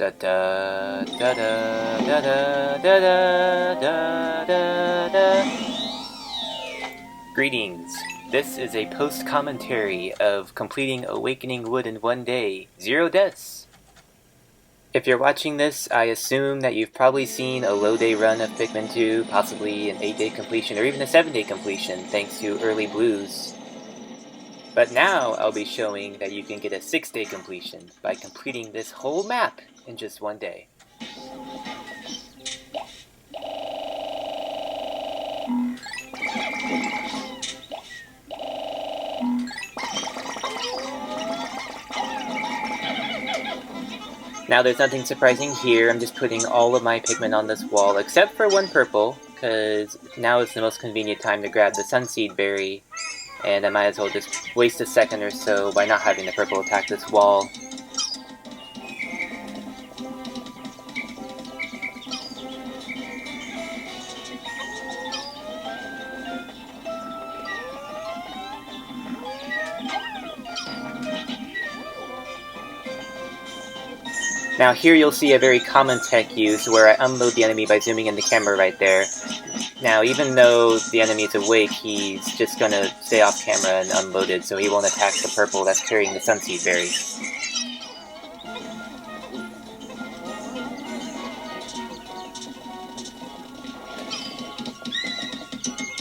Da da da da da da da da da da. Greetings. This is a post-commentary of completing Awakening Wood in 1 day. 0 deaths. If you're watching this, I assume that you've probably seen a low day run of Pikmin 2, possibly an 8-day completion, or even a 7-day completion, thanks to early blues. But now I'll be showing that you can get a 6-day completion by completing this whole map in just 1 day. Now there's nothing surprising here, I'm just putting all of my Pikmin on this wall, except for one purple, because now is the most convenient time to grab the Sunseed Berry, and I might as well just waste a second or so by not having the purple attack this wall. Now here you'll see a very common tech use where I unload the enemy by zooming in the camera right there. Now even though the enemy is awake, he's just gonna stay off camera and unloaded, so he won't attack the purple that's carrying the Sunseed Berry.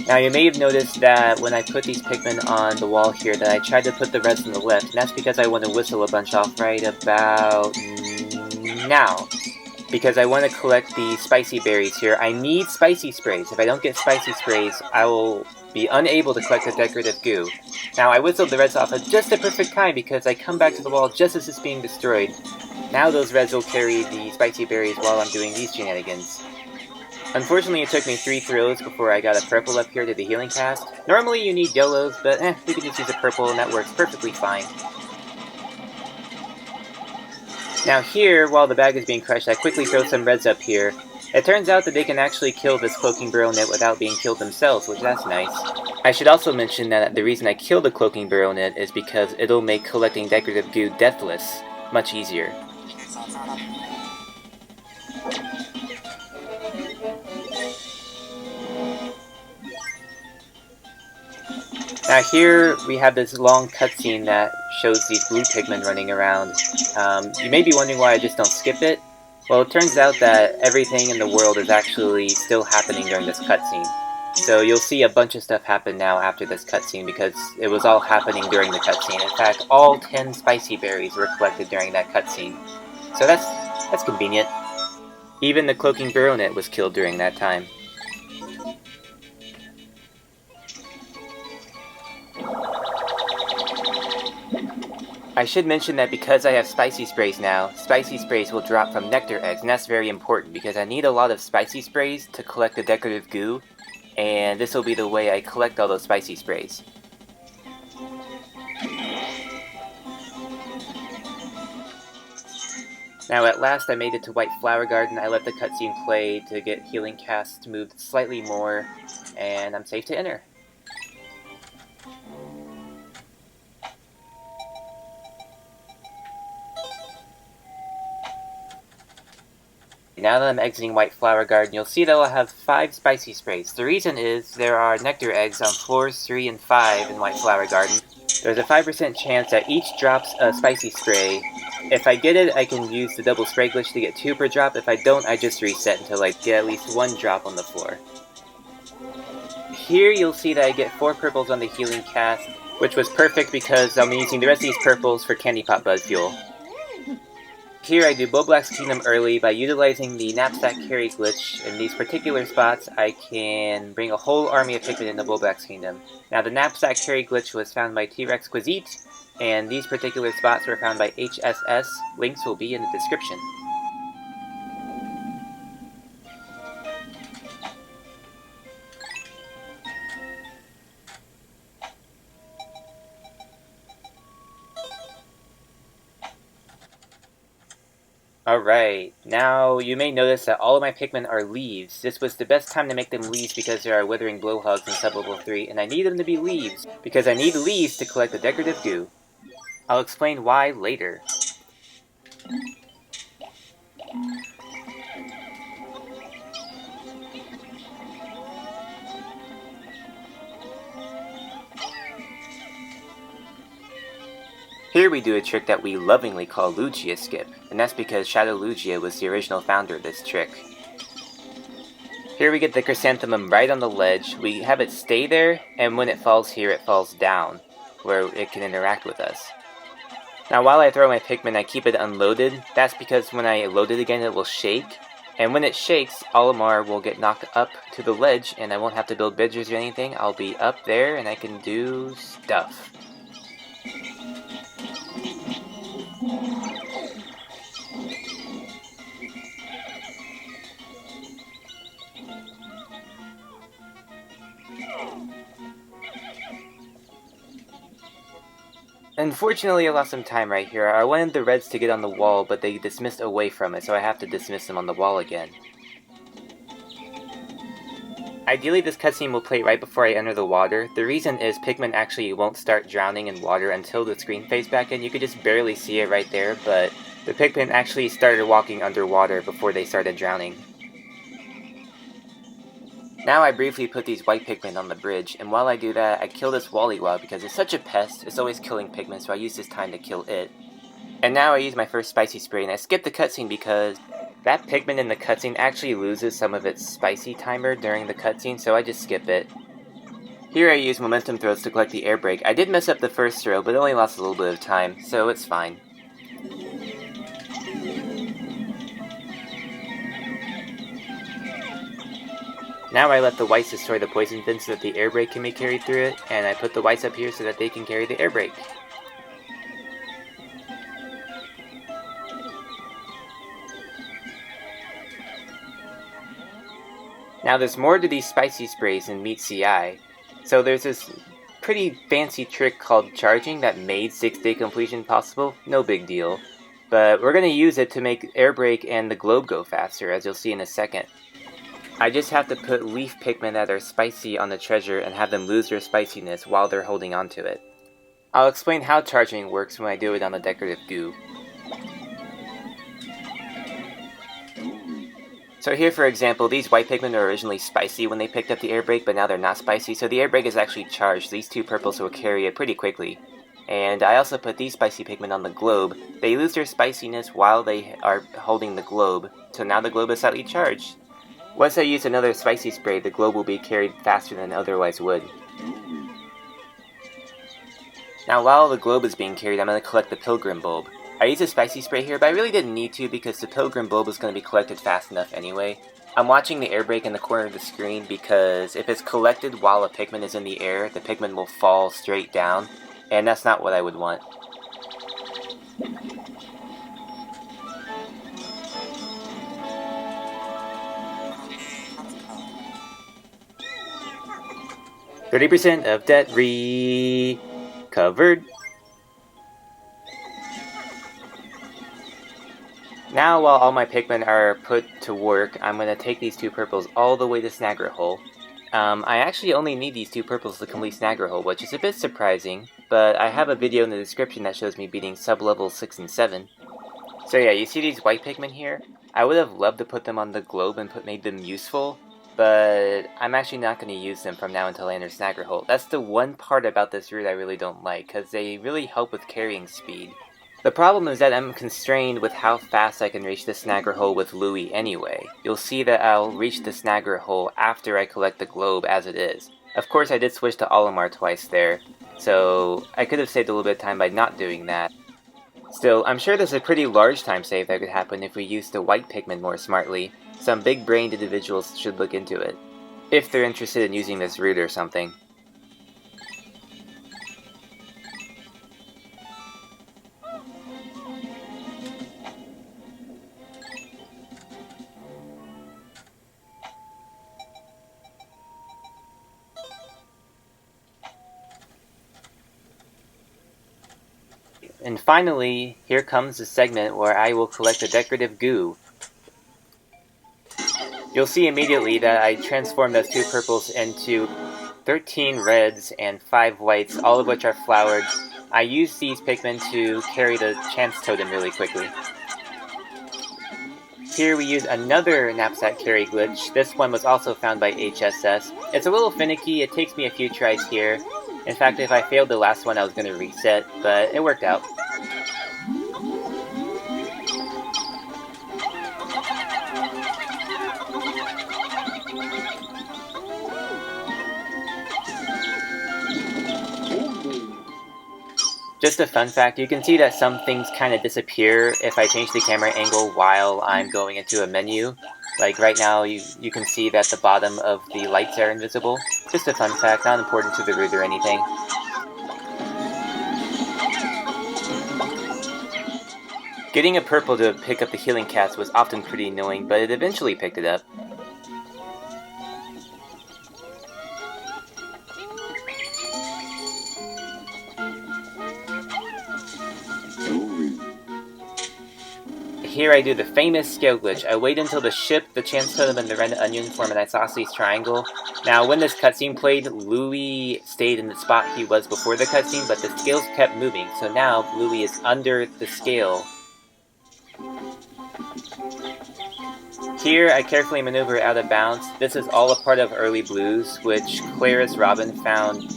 Now you may have noticed that when I put these Pikmin on the wall here that I tried to put the rest on the left, and that's because I want to whistle a bunch off right about now. Because I want to collect the spicy berries here. I need spicy sprays. If I don't get spicy sprays, I will be unable to collect the decorative goo. Now I whistled the reds off at just the perfect time because I come back to the wall just as it's being destroyed. Now those reds will carry the spicy berries while I'm doing these shenanigans. Unfortunately, it took me 3 throws before I got a purple up here to the healing cast. Normally you need yellows, but we can just use a purple and that works perfectly fine. Now here, while the bag is being crushed, I quickly throw some reds up here. It turns out that they can actually kill this Cloaking Burrow Knit without being killed themselves, which that's nice. I should also mention that the reason I kill the Cloaking Burrow Knit is because it'll make collecting decorative goo deathless much easier. Now here we have this long cutscene that shows these blue Pikmin running around. You may be wondering why I just don't skip it. Well, it turns out that everything in the world is actually still happening during this cutscene. So you'll see a bunch of stuff happen now after this cutscene because it was all happening during the cutscene. In fact, all 10 spicy berries were collected during that cutscene. So that's convenient. Even the Cloaking Burrow Knit was killed during that time. I should mention that because I have spicy sprays now, spicy sprays will drop from nectar eggs, and that's very important because I need a lot of spicy sprays to collect the decorative goo, and this will be the way I collect all those spicy sprays. Now at last I made it to White Flower Garden. I let the cutscene play to get healing casts moved slightly more, and I'm safe to enter. Now that I'm exiting White Flower Garden, you'll see that I'll have 5 spicy sprays. The reason is there are nectar eggs on floors 3 and 5 in White Flower Garden. There's a 5% chance that each drops a spicy spray. If I get it, I can use the double spray glitch to get 2 per drop. If I don't, I just reset until I get at least 1 drop on the floor. Here you'll see that I get 4 purples on the healing cast, which was perfect because I'm using the rest of these purples for Candy Pot Buzz Fuel. Here I do Bulblax Kingdom early by utilizing the knapsack carry glitch. In these particular spots, I can bring a whole army of Pikmin into Bulblax Kingdom. Now the knapsack carry glitch was found by T-Rex Quizite, and these particular spots were found by HSS. Links will be in the description. Alright, now you may notice that all of my Pikmin are leaves. This was the best time to make them leaves because there are withering blowhogs in sub-level 3, and I need them to be leaves because I need leaves to collect the decorative goo. I'll explain why later. Here we do a trick that we lovingly call Lugia skip, and that's because Shadow Lugia was the original founder of this trick. Here we get the chrysanthemum right on the ledge, we have it stay there, and when it falls here it falls down, where it can interact with us. Now while I throw my Pikmin I keep it unloaded, that's because when I load it again it will shake, and when it shakes, Olimar will get knocked up to the ledge and I won't have to build bridges or anything, I'll be up there and I can do stuff. Unfortunately, I lost some time right here. I wanted the reds to get on the wall, but they dismissed away from it, so I have to dismiss them on the wall again. Ideally, this cutscene will play right before I enter the water. The reason is Pikmin actually won't start drowning in water until the screen fades back in. You could just barely see it right there, but the Pikmin actually started walking underwater before they started drowning. Now I briefly put these white Pikmin on the bridge, and while I do that, I kill this Wollywog because it's such a pest, it's always killing Pikmin, so I use this time to kill it. And now I use my first spicy spray, and I skip the cutscene because that Pikmin in the cutscene actually loses some of its spicy timer during the cutscene, so I just skip it. Here I use momentum throws to collect the air break. I did mess up the first throw, but it only lost a little bit of time, so it's fine. Now I let the whites destroy the poison fin so that the air brake can be carried through it, and I put the whites up here so that they can carry the air brake. Now there's more to these spicy sprays than meets the eye. So there's this pretty fancy trick called charging that made 6-day completion possible, no big deal. But we're going to use it to make air brake and the globe go faster, as you'll see in a second. I just have to put leaf Pikmin that are spicy on the treasure and have them lose their spiciness while they're holding on to it. I'll explain how charging works when I do it on the decorative goo. So here for example, these white Pikmin were originally spicy when they picked up the air brake, but now they're not spicy, so the air brake is actually charged. These two purples will carry it pretty quickly. And I also put these spicy Pikmin on the globe. They lose their spiciness while they are holding the globe, so now the globe is slightly charged. Once I use another spicy spray, the globe will be carried faster than it otherwise would. Now while the globe is being carried, I'm going to collect the pilgrim bulb. I used a spicy spray here, but I really didn't need to because the pilgrim bulb is going to be collected fast enough anyway. I'm watching the air brake in the corner of the screen because if it's collected while a Pikmin is in the air, the Pikmin will fall straight down, and that's not what I would want. %, of debt recovered. Now while all my Pikmin are put to work, I'm going to take these two purples all the way to Snagger Hole. I actually only need these two purples to complete Snagger Hole, which is a bit surprising, but I have a video in the description that shows me beating sub-levels 6 and 7. So yeah, you see these white Pikmin here? I would have loved to put them on the globe and made them useful, but I'm actually not going to use them from now until I enter Snagger Hole. That's the one part about this route I really don't like, because they really help with carrying speed. The problem is that I'm constrained with how fast I can reach the Snagger Hole with Louie anyway. You'll see that I'll reach the Snagger Hole after I collect the globe as it is. Of course I did switch to Olimar twice there, so I could have saved a little bit of time by not doing that. Still, I'm sure there's a pretty large time save that could happen if we used the white Pikmin more smartly. Some big-brained individuals should look into it, if they're interested in using this route or something. And finally, here comes the segment where I will collect the decorative goo. You'll see immediately that I transform those two purples into 13 reds and 5 whites, all of which are flowered. I use these Pikmin to carry the chance totem really quickly. Here we use another knapsack carry glitch. This one was also found by HSS. It's a little finicky, it takes me a few tries here. In fact, if I failed the last one I was going to reset, but it worked out. Just a fun fact, you can see that some things kind of disappear if I change the camera angle while I'm going into a menu. Like right now, you can see that the bottom of the lights are invisible. Just a fun fact, not important to the route or anything. Getting a purple to pick up the healing cats was often pretty annoying, but it eventually picked it up. Here I do the famous scale glitch. I wait until the ship, the chance totem, and the red onion form an isosceles triangle. Now, when this cutscene played, Louis stayed in the spot he was before the cutscene, but the scales kept moving, so now Louis is under the scale. Here, I carefully maneuver out of bounds. This is all a part of Early Blues, which Claris Robin found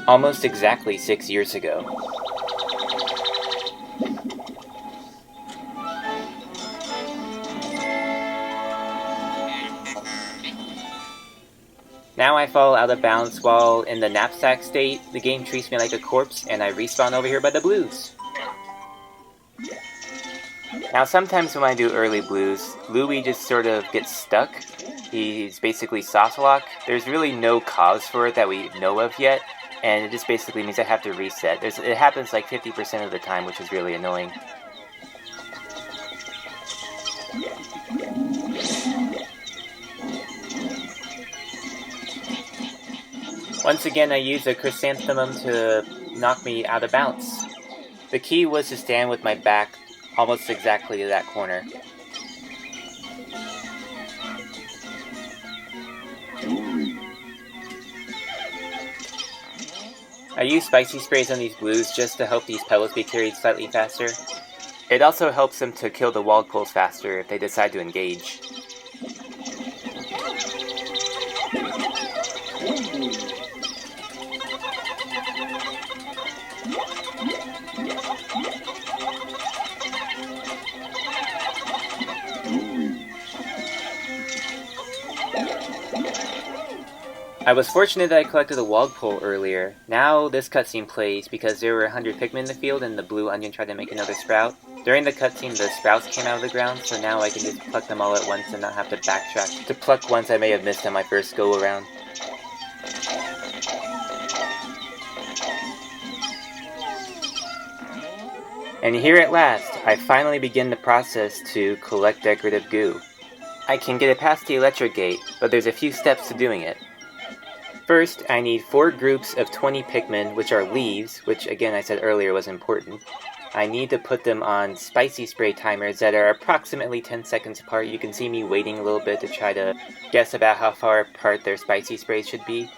almost exactly 6 years ago. Now I fall out of bounds while in the knapsack state. The game treats me like a corpse, and I respawn over here by the blues. Now sometimes when I do early blues, Louis just sort of gets stuck. He's basically soft lock. There's really no cause for it that we know of yet, and it just basically means I have to reset. It happens like 50% of the time, which is really annoying. Once again, I used a chrysanthemum to knock me out of bounds. The key was to stand with my back almost exactly to that corner. I use spicy sprays on these blues just to help these pebbles be carried slightly faster. It also helps them to kill the walled poles faster if they decide to engage. I was fortunate that I collected a walled pole earlier. Now this cutscene plays because there were 100 Pikmin in the field and the blue onion tried to make another sprout. During the cutscene, the sprouts came out of the ground, so now I can just pluck them all at once and not have to backtrack to pluck ones I may have missed on my first go around. And here at last, I finally begin the process to collect decorative goo. I can get it past the electric gate, but there's a few steps to doing it. First, I need 4 groups of 20 Pikmin, which are leaves, which again I said earlier was important. I need to put them on spicy spray timers that are approximately 10 seconds apart. You can see me waiting a little bit to try to guess about how far apart their spicy sprays should be.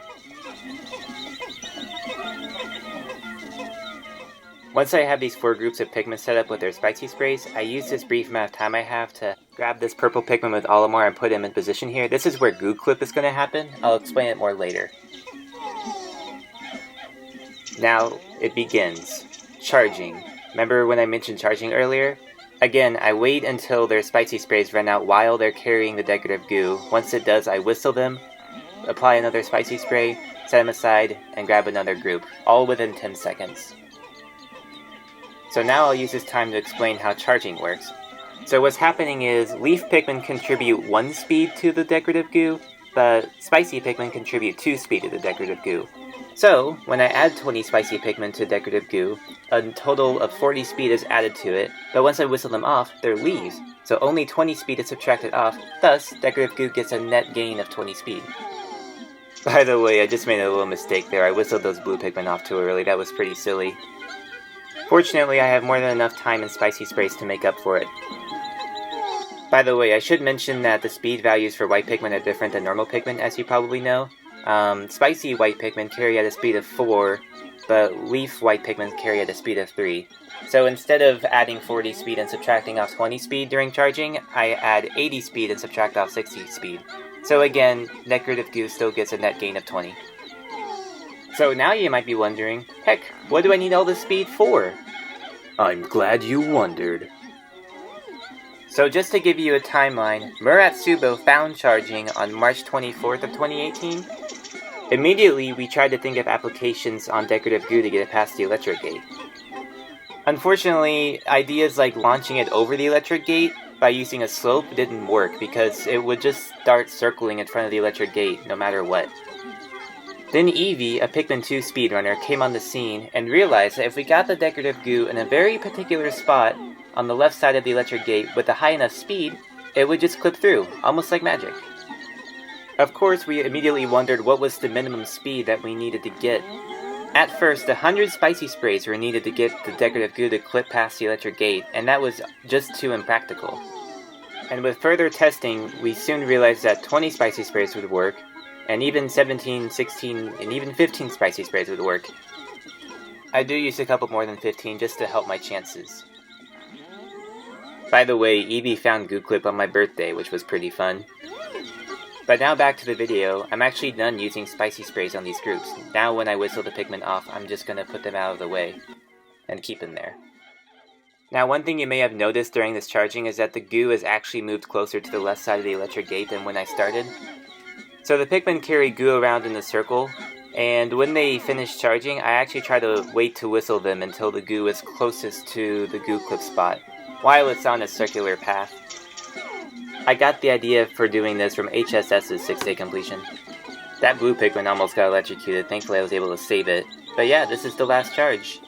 Once I have these 4 groups of Pikmin set up with their spicy sprays, I use this brief amount of time I have to grab this purple Pikmin with Olimar and put him in position here. This is where Goo Clip is going to happen. I'll explain it more later. Now it begins. Charging. Remember when I mentioned charging earlier? Again, I wait until their spicy sprays run out while they're carrying the decorative goo. Once it does, I whistle them, apply another spicy spray, set them aside, and grab another group, all within 10 seconds. So now I'll use this time to explain how charging works. So what's happening is, leaf Pikmin contribute 1 speed to the decorative goo, but spicy Pikmin contribute 2 speed to the decorative goo. So, when I add 20 spicy Pikmin to decorative goo, a total of 40 speed is added to it, but once I whistle them off, they're leaves, so only 20 speed is subtracted off, thus, decorative goo gets a net gain of 20 speed. By the way, I just made a little mistake there. I whistled those blue Pikmin off too early. That was pretty silly. Fortunately, I have more than enough time and spicy sprays to make up for it. By the way, I should mention that the speed values for white Pikmin are different than normal Pikmin, as you probably know. Spicy white Pikmin carry at a speed of 4, but leaf white Pikmin carry at a speed of 3. So instead of adding 40 speed and subtracting off 20 speed during charging, I add 80 speed and subtract off 60 speed. So again, decorative goo still gets a net gain of 20. So now you might be wondering, heck, what do I need all this speed for? I'm glad you wondered. So just to give you a timeline, Muratsubo found charging on March 24th of 2018. Immediately, we tried to think of applications on decorative goo to get it past the electric gate. Unfortunately, ideas like launching it over the electric gate by using a slope didn't work because it would just start circling in front of the electric gate no matter what. Then Eevee, a Pikmin 2 speedrunner, came on the scene and realized that if we got the decorative goo in a very particular spot on the left side of the electric gate with a high enough speed, it would just clip through, almost like magic. Of course, we immediately wondered what was the minimum speed that we needed to get. At first, 100 spicy sprays were needed to get the decorative goo to clip past the electric gate, and that was just too impractical. And with further testing, we soon realized that 20 spicy sprays would work, and even 17, 16, and even 15 spicy sprays would work. I do use a couple more than 15 just to help my chances. By the way, Eevee found Goo Clip on my birthday, which was pretty fun. But now back to the video, I'm actually done using spicy sprays on these groups. Now when I whistle the Pikmin off, I'm just gonna put them out of the way and keep them there. Now one thing you may have noticed during this charging is that the goo has actually moved closer to the left side of the electric gate than when I started. So the Pikmin carry goo around in a circle, and when they finish charging, I actually try to wait to whistle them until the goo is closest to the Goo Clip spot, while it's on a circular path. I got the idea for doing this from HSS's 6-day completion. That blue Pikmin almost got electrocuted, thankfully I was able to save it. But yeah, this is the last charge.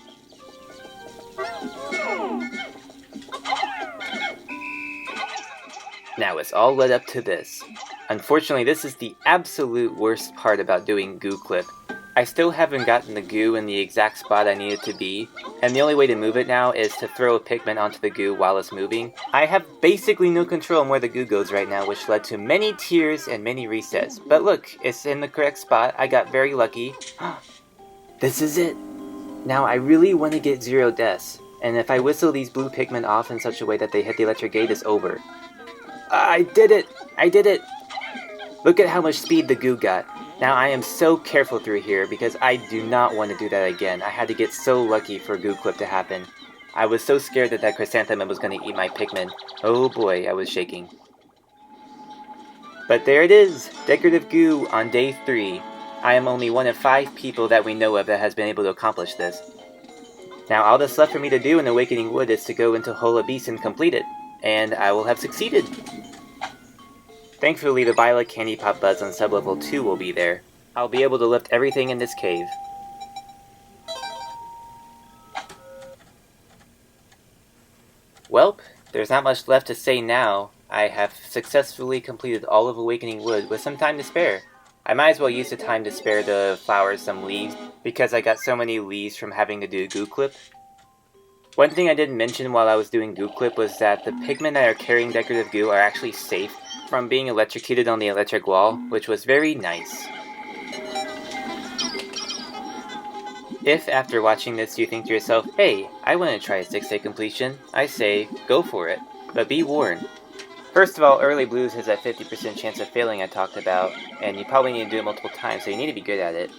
Now it's all led up to this. Unfortunately, this is the absolute worst part about doing Goo Clip. I still haven't gotten the goo in the exact spot I need it to be, and the only way to move it now is to throw a Pikmin onto the goo while it's moving. I have basically no control on where the goo goes right now, which led to many tears and many resets. But look, it's in the correct spot. I got very lucky. This is it! Now I really want to get 0 deaths, and if I whistle these blue Pikmin off in such a way that they hit the electric gate, it's over. I did it! I did it! Look at how much speed the goo got. Now I am so careful through here because I do not want to do that again. I had to get so lucky for Goo Clip to happen. I was so scared that that chrysanthemum was going to eat my Pikmin. Oh boy, I was shaking. But there it is! Decorative goo on day 3. I am only one of 5 people that we know of that has been able to accomplish this. Now all that's left for me to do in Awakening Wood is to go into Hole Abyss and complete it. And I will have succeeded! Thankfully, the Violet Candy Pop Buds on sublevel 2 will be there. I'll be able to lift everything in this cave. Welp, there's not much left to say now. I have successfully completed all of Awakening Wood with some time to spare. I might as well use the time to spare the flowers some leaves, because I got so many leaves from having to do Goo Clip. One thing I didn't mention while I was doing Goo Clip was that the Pikmin that are carrying decorative goo are actually safe from being electrocuted on the electric wall, which was very nice. If after watching this you think to yourself, hey, I want to try a 6-day completion, I say, go for it, but be warned. First of all, early blues has that 50% chance of failing I talked about, and you probably need to do it multiple times, so you need to be good at it.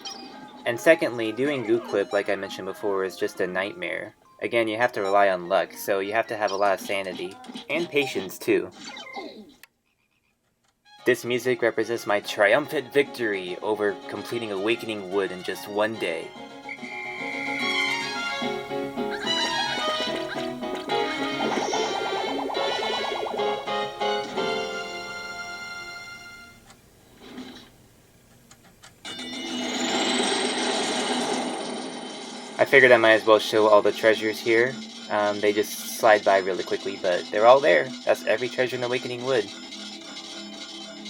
And secondly, doing Goo Clip, like I mentioned before, is just a nightmare. Again, you have to rely on luck, so you have to have a lot of sanity, and patience too. This music represents my triumphant victory over completing Awakening Wood in just 1 day. I figured I might as well show all the treasures here. They just slide by really quickly, but they're all there. That's every treasure in Awakening Wood.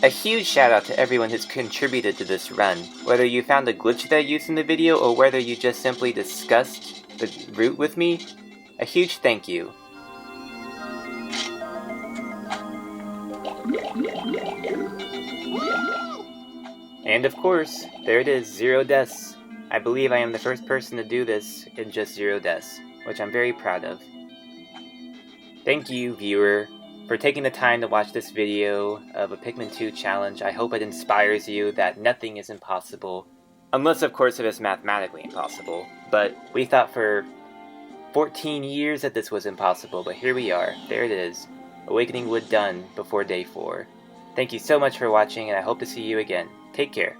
A huge shout out to everyone who's contributed to this run, whether you found a glitch that I used in the video or whether you just simply discussed the route with me. A huge thank you. And of course, there it is, 0 deaths. I believe I am the first person to do this in just 0 deaths, which I'm very proud of. Thank you, viewer, for taking the time to watch this video of a Pikmin 2 challenge. I hope it inspires you that nothing is impossible. Unless, of course, it is mathematically impossible. But we thought for 14 years that this was impossible, but here we are. There it is. Awakening Wood done before day 4. Thank you so much for watching, and I hope to see you again. Take care.